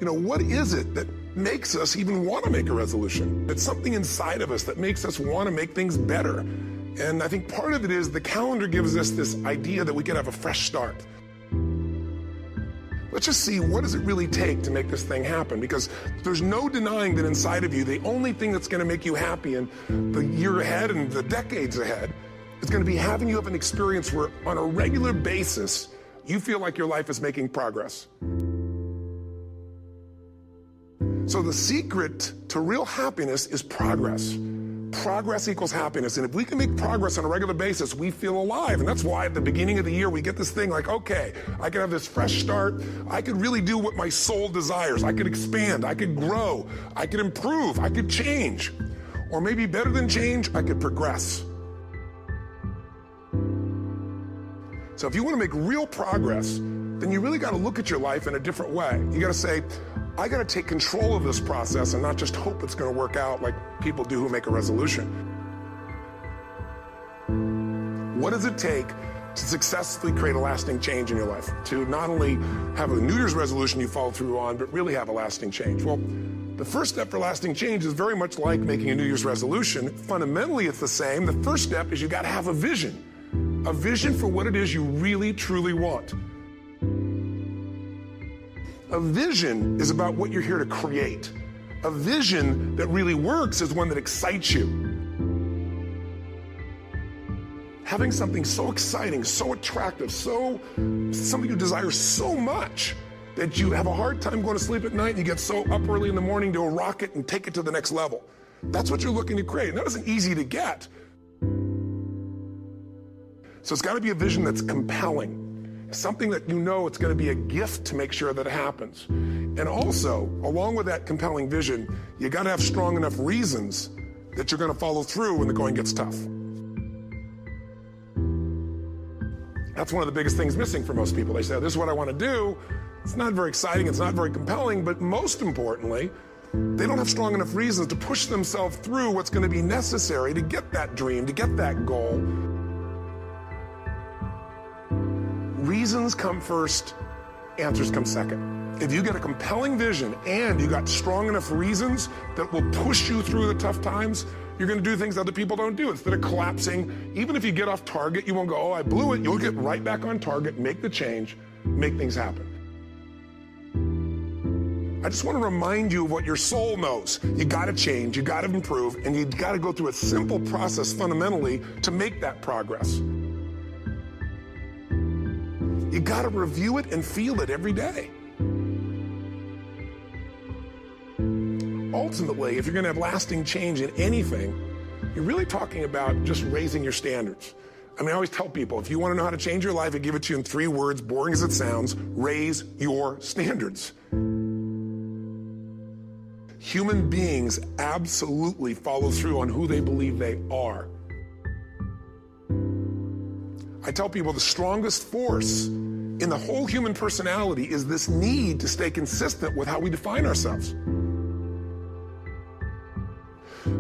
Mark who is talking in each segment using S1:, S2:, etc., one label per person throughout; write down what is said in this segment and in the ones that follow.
S1: What is it that makes us even want to make a resolution? It's something inside of us that makes us want to make things better. And I think part of it is the calendar gives us this idea that we can have a fresh start. Let's just see, what does it really take to make this thing happen? Because there's no denying that inside of you, the only thing that's going to make you happy in the year ahead and the decades ahead is going to be having you have an experience where on a regular basis, you feel like your life is making progress. So the secret to real happiness is progress. Progress equals happiness. And if we can make progress on a regular basis, we feel alive. And that's why at the beginning of the year, we get this thing like, okay, I can have this fresh start. I could really do what my soul desires. I could expand. I could grow. I could improve. I could change. Or maybe better than change, I could progress. So if you want to make real progress, then you really got to look at your life in a different way. You got to say, I got to take control of this process and not just hope it's going to work out like people do who make a resolution. What does it take to successfully create a lasting change in your life? To not only have a New Year's resolution you follow through on, but really have a lasting change? Well, the first step for lasting change is very much like making a New Year's resolution. Fundamentally, it's the same. The first step is you got to have a vision for what it is you really, truly want. A vision is about what you're here to create. A vision that really works is one that excites you. Having something so exciting, so attractive, something you desire so much that you have a hard time going to sleep at night and you get so up early in the morning to rock it and take it to the next level. That's what you're looking to create. And that isn't easy to get. So it's got to be a vision that's compelling. Something that you know it's going to be a gift to make sure that it happens. And also, along with that compelling vision, you got to have strong enough reasons that you're going to follow through when the going gets tough. That's one of the biggest things missing for most people. They say, this is what I want to do. It's not very exciting, it's not very compelling, but most importantly, they don't have strong enough reasons to push themselves through what's going to be necessary to get that dream, to get that goal. Reasons come first, answers come second. If you get a compelling vision and you got strong enough reasons that will push you through the tough times, you're going to do things other people don't do. Instead of collapsing, even if you get off target, you won't go, oh, I blew it. You'll get right back on target, make the change, make things happen. I just want to remind you of what your soul knows. You got to change, you got to improve, and you got to go through a simple process fundamentally to make that progress. You got to review it and feel it every day. Ultimately, if you're going to have lasting change in anything, you're really talking about just raising your standards. I mean, I always tell people, if you want to know how to change your life, I give it to you in 3 words, boring as it sounds: raise your standards. Human beings absolutely follow through on who they believe they are. I tell people the strongest force in the whole human personality is this need to stay consistent with how we define ourselves.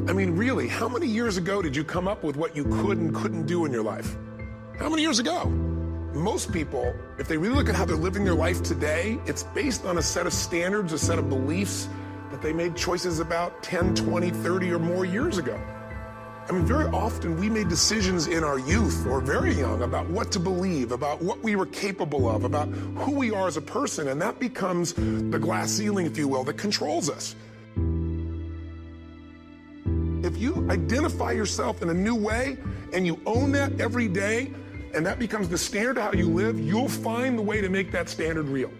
S1: I mean, really, how many years ago did you come up with what you could and couldn't do in your life? How many years ago? Most people, if they really look at how they're living their life today, it's based on a set of standards, a set of beliefs that they made choices about 10, 20, 30 or more years ago. I mean, very often we made decisions in our youth or very young about what to believe, about what we were capable of, about who we are as a person, and that becomes the glass ceiling, if you will, that controls us. If you identify yourself in a new way and you own that every day, and that becomes the standard of how you live, you'll find the way to make that standard real.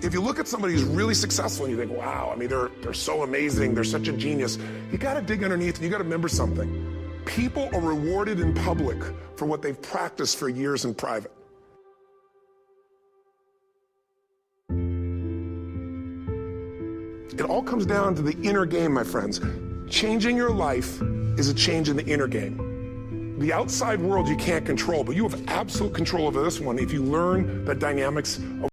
S1: If you look at somebody who's really successful and you think, wow, I mean, they're so amazing, they're such a genius, you gotta dig underneath and you gotta remember something. People are rewarded in public for what they've practiced for years in private. It all comes down to the inner game, my friends. Changing your life is a change in the inner game. The outside world you can't control, but you have absolute control over this one if you learn the dynamics of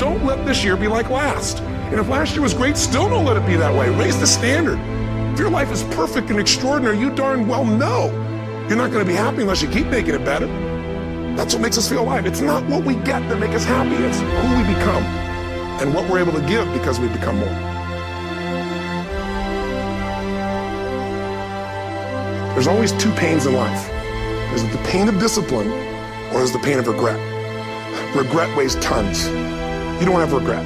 S1: don't let this year be like last. And if last year was great, still don't let it be that way. Raise the standard. If your life is perfect and extraordinary, you darn well know you're not going to be happy unless you keep making it better. That's what makes us feel alive. It's not what we get that makes us happy. It's who we become and what we're able to give because we become more. There's always two pains in life. There's the pain of discipline or there's the pain of regret. Regret weighs tons. You don't have regret.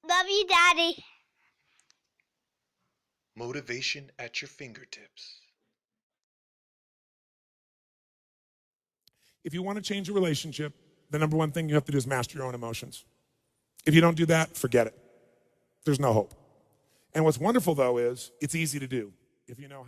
S2: Love you, Daddy.
S3: Motivation at your fingertips.
S1: If you want to change a relationship, the number one thing you have to do is master your own emotions. If you don't do that, forget it. There's no hope. And what's wonderful, though, is it's easy to do if you know how.